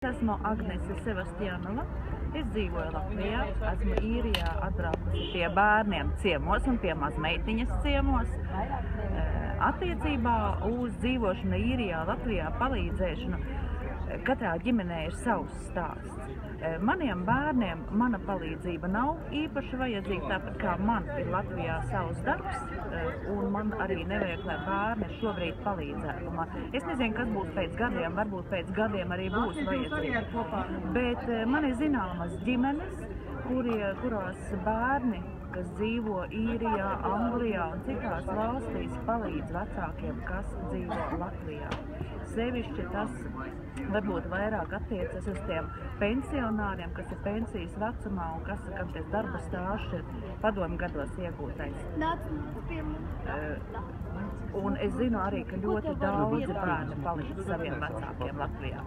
esmu Agnese Sevastianova. Es dzīvoju Latvijā, esmu īrijā atbraukusi pie bērniem ciemos un pie mazmeitiņas ciemos. Attiecībā uz dzīvošanu īrijā, Latvijā palīdzēšanu, katrā ģimenē ir savs stāsts. Maniem bērniem mana palīdzība nav īpaši vajadzīga, tāpat kā man ir Latvijā savs darbs, un man arī nevajag, lai bērni šobrīd palīdzētu man. Es nezinu, kas būs pēc gadiem, varbūt pēc gadiem arī būs vajadzīgi, bet man ir zināmas ģimenes, kurās bērni, kas dzīvo īrijā, Anglijā un citās valstīs, palīdz vecākiem, kas dzīvo Latvijā. Sevišķi tas varbūt vairāk attiecas uz tiem pensionāriem, kas ir pensijas vecumā un kam tas darba stāžs ir padomju gados iegūtais. Un es zinu arī, ka ļoti daudzi bērni palīdz saviem vecākiem Latvijā.